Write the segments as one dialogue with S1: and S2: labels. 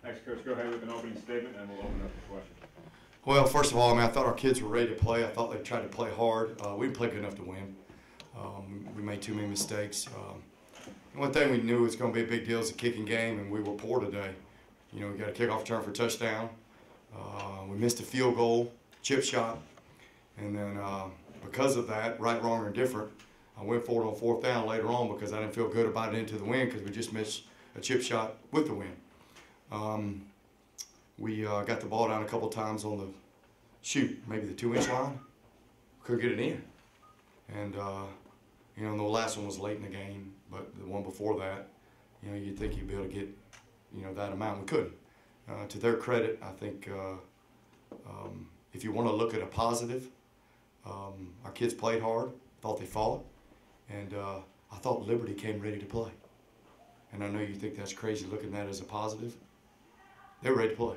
S1: Thanks, Coach. Go ahead with an opening statement, and we'll open up the questions.
S2: Well, first of all, I mean, I thought our kids were ready to play. I thought they tried to play hard. We didn't play good enough to win. We made too many mistakes. One thing we knew was going to be a big deal is the kicking game, and we were poor today. You know, we got a kickoff return for a touchdown. We missed a field goal, chip shot, and then because of that, right, wrong, or indifferent, I went for it on fourth down later on because I didn't feel good about it into the win because we just missed a chip shot with the win. We got the ball down a couple times on the maybe the 2-inch line. Couldn't get it in. And, you know, the last one was late in the game, but the one before that, you know, you'd think you'd be able to get, you know, that amount. We couldn't. To their credit, I think if you want to look at a positive, our kids played hard, thought they fought, and I thought Liberty came ready to play. And I know you think that's crazy looking at that as a positive. They were ready to play.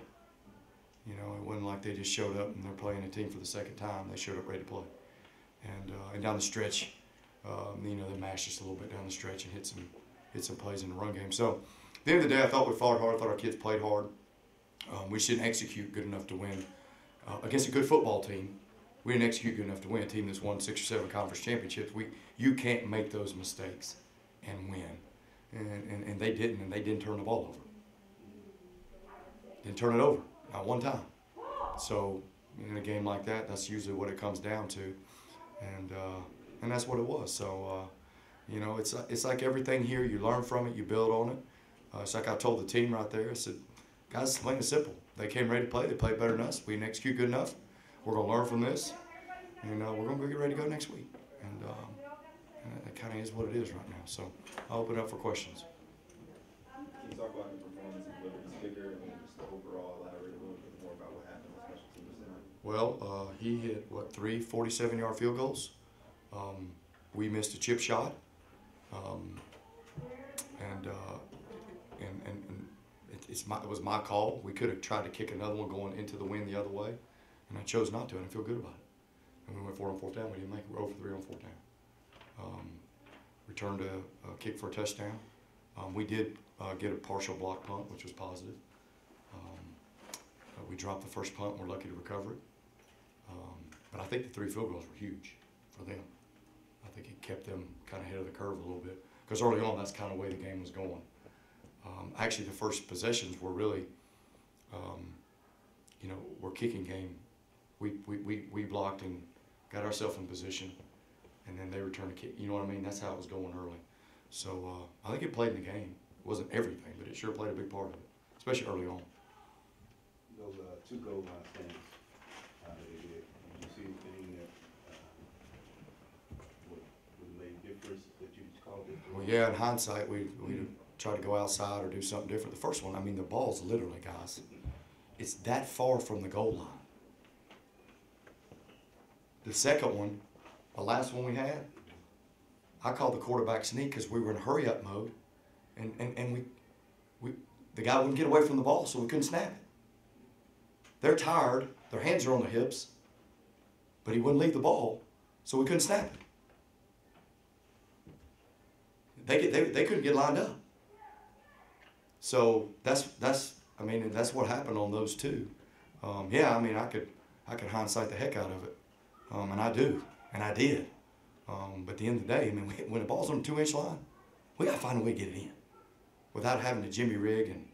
S2: You know, it wasn't like they just showed up and they're playing a team for the second time. They showed up ready to play. And down the stretch, you know, they mashed us a little bit down the stretch and hit some plays in the run game. So at the end of the day, I thought we fought hard. I thought our kids played hard. We just didn't execute good enough to win. Against a good football team, we didn't execute good enough to win. A team that's won 6 or 7 conference championships, you can't make those mistakes and win. And they didn't, and they didn't turn the ball over. Didn't turn it over, not one time. So in a game like that, that's usually what it comes down to, and that's what it was. So you know, it's like everything here. You learn from it, you build on it. It's like I told the team right there. I said, guys, it's plain and simple. They came ready to play. They played better than us. We didn't execute good enough. We're going to learn from this, and we're going to get ready to go next week. And that kind of is what it is right now. So I'll open it up for questions.
S3: Can you talk about the performance of Liberty's kicker and just overall elaborate a little bit more about what happened on special teams tonight?
S2: Well, he hit, what, 3 47-yard field goals. We missed a chip shot. It was my call. We could have tried to kick another one going into the wind the other way, and I chose not to, and I feel good about it. And we went for it on fourth down. We didn't make it. We're 0 for 3 on fourth down. Returned a kick for a touchdown. We did get a partial block punt, which was positive. We dropped the first punt, and we're lucky to recover it. But I think the 3 field goals were huge for them. I think it kept them kind of ahead of the curve a little bit, because early on, that's kind of the way the game was going. Actually, the first possessions were really, you know, were kicking game. We blocked and got ourselves in position, and then they returned a kick. You know what I mean? That's how it was going early. So I think it played in the game. It wasn't everything, but it sure played a big part of it, especially early on.
S4: Those 2 goal line stands, did you see anything that would make a difference that you called it?
S2: Well, yeah, in hindsight, we try to go outside or do something different. The first one, I mean, the ball's literally, guys, it's that far from the goal line. The second one, the last one we had, I called the quarterback sneak because we were in hurry-up mode, and the guy wouldn't get away from the ball, so we couldn't snap it. They're tired, their hands are on their hips, but he wouldn't leave the ball, so we couldn't snap it. They couldn't get lined up. So that's what happened on those 2. Yeah, I mean, I could hindsight the heck out of it, and I do, and I did. But at the end of the day, I mean, when the ball's on the 2-inch line, we got to find a way to get it in without having to jimmy rig. And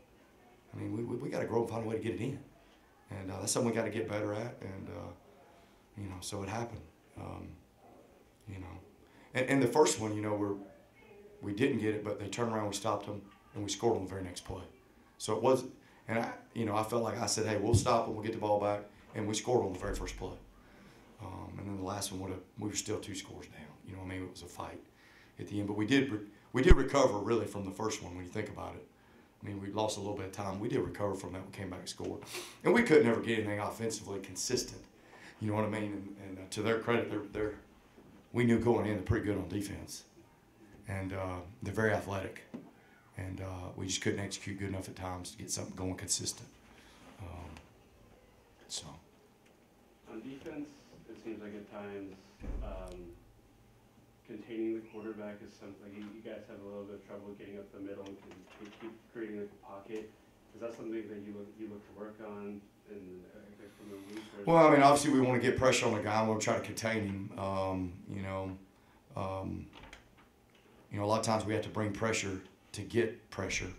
S2: I mean, we got to grow and find a way to get it in, and that's something we got to get better at. And you know, so it happened. You know, and the first one, you know, we didn't get it, but they turned around, we stopped them, and we scored on the very next play. So it was, and I felt like I said, hey, we'll stop them, we'll get the ball back, and we scored on the very first play. And then the last one we were still 2 scores down. You know what I mean? It was a fight at the end, but we did recover really from the first one when you think about it. I mean, we lost a little bit of time. We did recover from that. We came back and scored, and we couldn't ever get anything offensively consistent. You know what I mean? And to their credit, we knew going in they're pretty good on defense, and they're very athletic. And we just couldn't execute good enough at times to get something going consistent. So.
S5: On defense, it seems like at times containing the quarterback is something you guys have a little bit of trouble getting up the middle and can keep creating like a pocket. Is that something that you look to work on in from the week? Or
S2: Well, I mean, obviously we want to get pressure on the guy. We'll try to contain him. A lot of times we have to bring pressure to get pressure,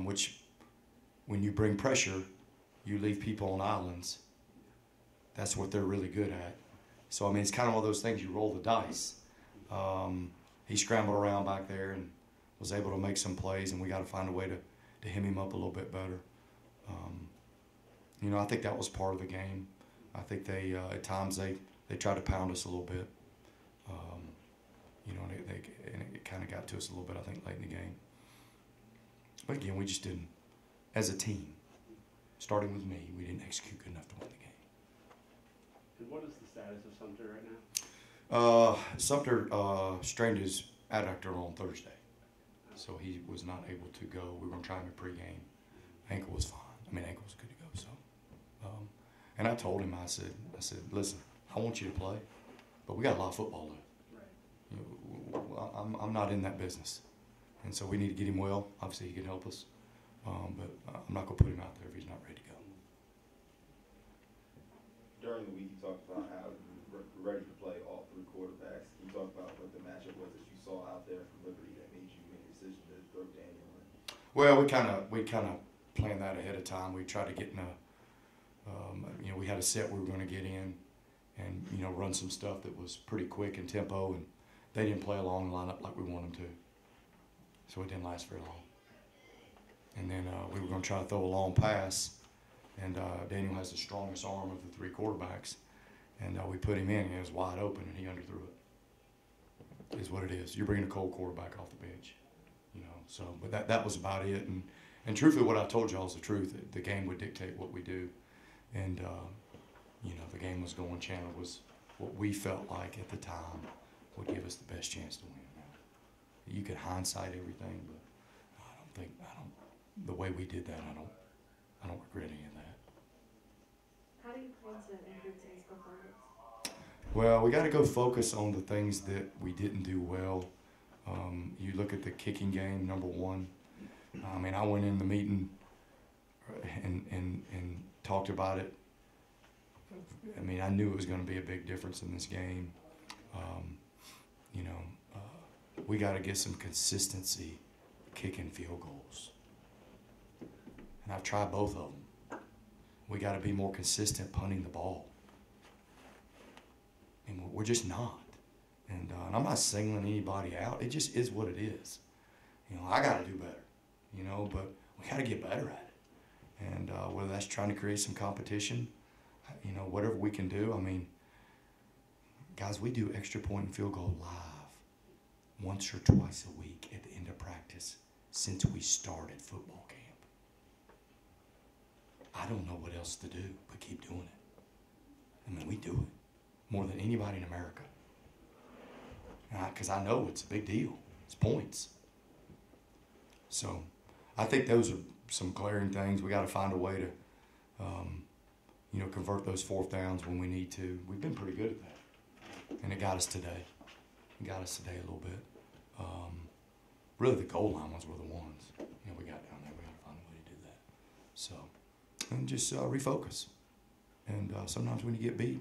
S2: which when you bring pressure, you leave people on islands. That's what they're really good at. So, I mean, it's kind of one of those things, you roll the dice. He scrambled around back there and was able to make some plays, and we got to find a way to hem him up a little bit better. I think that was part of the game. I think they at times they tried to pound us a little bit. And it kind of got to us a little bit, I think, late in the game. But again, we just didn't, as a team, starting with me, we didn't execute good enough to win the game.
S5: And what is the status of Sumter right now?
S2: Sumter strained his adductor on Thursday, so he was not able to go. We were going to try him in pregame. Ankle was fine. Ankle was good to go. So, and I told him, I said, listen, I want you to play, but we got a lot of football left. I'm not in that business, and so we need to get him well. Obviously, he can help us, but I'm not going to put him out there if he's not ready to go.
S3: During the week, you talked about how you were ready to play all three quarterbacks. Can you talk about what the matchup was that you saw out there from Liberty that made you make a decision to throw Daniel in?
S2: Well, we kind of planned that ahead of time. We tried to get in a, we had a set we were going to get in, and run some stuff that was pretty quick in tempo, and they didn't play along the lineup like we wanted them to, so it didn't last very long. And then we were going to try to throw a long pass, and Daniel has the strongest arm of the three quarterbacks, and we put him in, and he was wide open, and he underthrew it. Is what it is. You're bringing a cold quarterback off the bench, So, but that was about it, and truthfully, what I told y'all is the truth. The game would dictate what we do, and the game was going. Chandler was what we felt like at the time would give us the best chance to win. Now, you could hindsight everything, but the way we did that, I don't regret any of that.
S6: How do you plan to improve today's performance?
S2: Well, we got to go focus on the things that we didn't do well. You look at the kicking game, number one. I went in the meeting and talked about it. I knew it was going to be a big difference in this game. We got to get some consistency kicking field goals. And I've tried both of them. We got to be more consistent punting the ball. And we're just not. And I'm not singling anybody out. It just is what it is. I got to do better, but we got to get better at it. And whether that's trying to create some competition, whatever we can do. Guys, we do extra point and field goal live once or twice a week at the end of practice since we started football camp. I don't know what else to do but keep doing it. We do it more than anybody in America. Because I know it's a big deal. It's points. So I think those are some glaring things. We got to find a way to, convert those fourth downs when we need to. We've been pretty good at that. And it got us today. A little bit. Really, the goal line ones were the ones. We got down there. We got to find a way to do that. So, and just refocus. And sometimes when you get beat,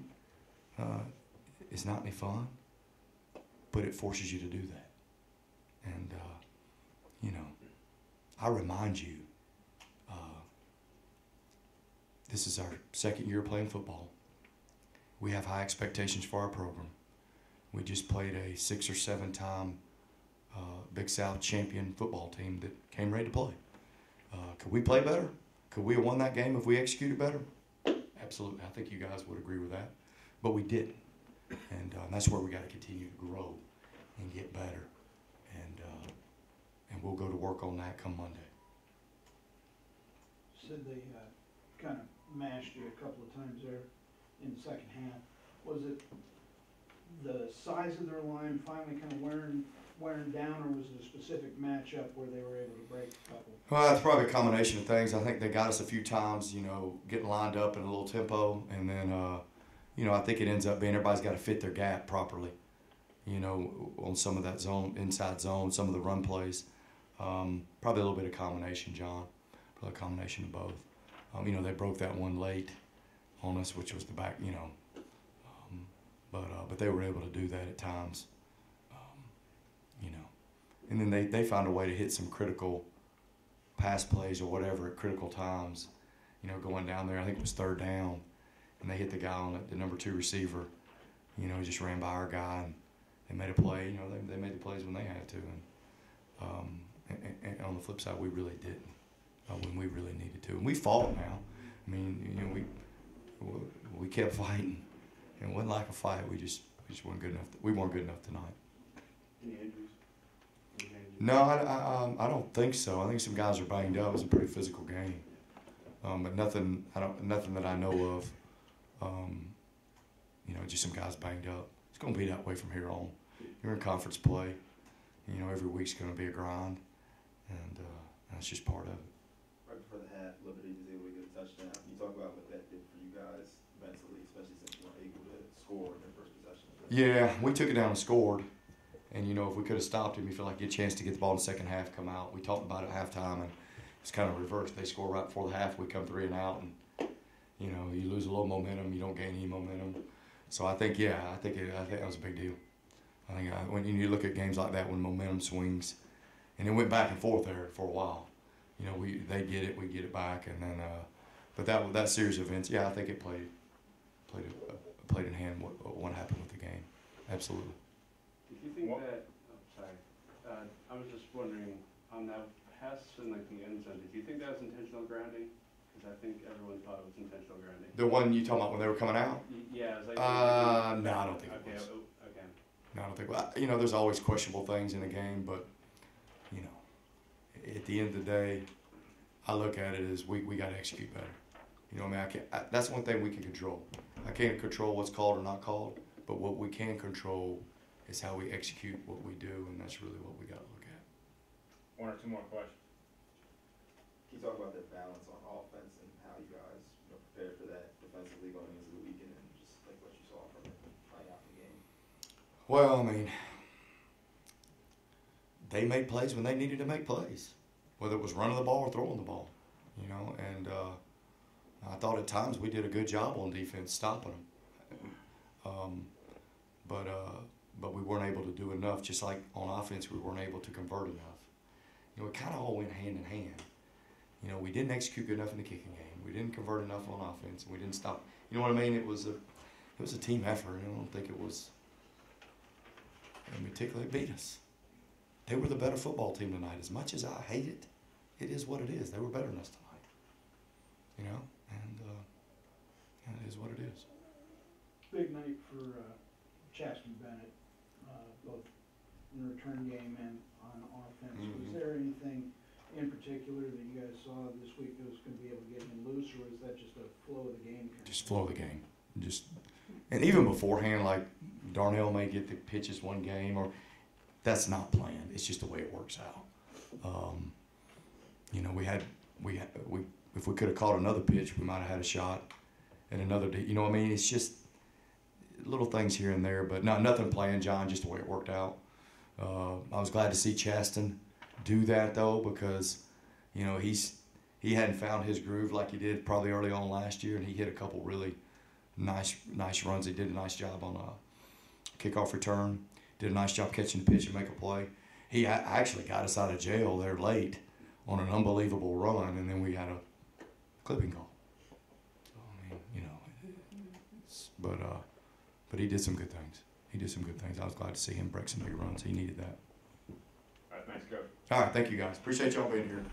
S2: it's not any fun, but it forces you to do that. And, I remind you, this is our second year playing football. We have high expectations for our program. We just played a 6 or 7 time Big South champion football team that came ready to play. Could we play better? Could we have won that game if we executed better? Absolutely. I think you guys would agree with that. But we didn't. And that's where we got to continue to grow and get better. And we'll go to work on that come Monday.
S7: Said they kind of mashed you a couple of times there in the second half. Was it the size of their line finally kind of wearing down, or was it a specific matchup where they were able to break a couple?
S2: Well, it's probably a combination of things. I think they got us a few times, getting lined up in a little tempo, and then, I think it ends up being everybody's got to fit their gap properly, on some of that zone, inside zone, some of the run plays. Probably a little bit of combination, John. a combination of both. You know, they broke that one late on us, which was the back, you know. But they were able to do that at times, you know. And then they found a way to hit some critical pass plays or whatever at critical times. You know, going down there, I think it was 3rd down, and they hit the guy on the number 2 receiver. You know, he just ran by our guy, and they made a play. You know, they made the plays when they had to. And on the flip side, we really didn't when we really needed to. And we fought now. I mean, you know, we kept fighting. And it wasn't like a fight. We just weren't good enough. We weren't good enough tonight.
S5: Any injuries?
S2: No, I don't think so. I think some guys are banged up. It was a pretty physical game, but nothing that I know of. You know, just some guys banged up. It's going to be that way from here on. You're in conference play. You know, every week's going to be a grind, and that's just part of it.
S3: Right before the half, Liberty was able to get a touchdown. Can you talk about what that did for you guys mentally, especially since you weren't able to score in their first possession?
S2: Yeah, we took it down and scored. And, you know, if we could have stopped him, you feel like you had a chance to get the ball in the second half, come out. We talked about it at halftime, and it's kind of reversed. They score right before the half. We come 3 and out, and, you know, you lose a little momentum. You don't gain any momentum. So I think that was a big deal. I think when you look at games like that when momentum swings, and it went back and forth there for a while. You know, they get it, we get it back, and then but that series of events, yeah, I think it played in hand what happened with the game. Absolutely.
S5: Did you think I was just wondering, on that pass in like the end zone, did you think that was intentional grounding? Because I think everyone thought it was intentional grounding.
S2: The one you talking about when they were coming out?
S5: Yeah, it was like.
S2: No, I don't think it was.
S5: Okay.
S2: No, I don't think. Well, you know, there's always questionable things in the game, but you know, at the end of the day, I look at it as we got to execute better. You know, what I mean, that's one thing we can control. I can't control what's called or not called, but what we can control is how we execute what we do, and that's really what we got to look at.
S1: 1 or 2 more questions.
S3: Can you talk about the balance on offense and how you guys prepared for that defensively going into the weekend and just like what you saw from it playing out in the game?
S2: Well, I mean, they made plays when they needed to make plays, whether it was running the ball or throwing the ball, you know, and I thought at times we did a good job on defense stopping them. But we weren't able to do enough, just like on offense we weren't able to convert enough. You know, it kind of all went hand in hand. You know, we didn't execute good enough in the kicking game. We didn't convert enough on offense, and we didn't stop. You know what I mean? It was a team effort. I don't think it was. In particular, they beat us. They were the better football team tonight. As much as I hate it, it is what it is. They were better than us tonight. You know, and it is what it is.
S7: Big night for Chaston Bennett, both in the return game and on offense. Was there anything in particular that you guys saw this week that was going to be able to get him loose, or is that just a flow of the game?
S2: Just flow of the game. And even beforehand, like Darnell may get the pitches one game, or that's not planned. It's just the way it works out. You know, if we could have caught another pitch, we might have had a shot at another. You know what I mean? It's just little things here and there, but nothing planned, John. Just the way it worked out. I was glad to see Chaston do that though, because you know he hadn't found his groove like he did probably early on last year, and he hit a couple really nice runs. He did a nice job on a kickoff return. Did a nice job catching the pitch and make a play. He actually got us out of jail there late on an unbelievable run, and then we had a clipping call. So, I mean, you know, but he did some good things. I was glad to see him break some big runs. He needed that.
S1: All right, thanks, Coach.
S2: All right, thank you guys. Appreciate y'all being here.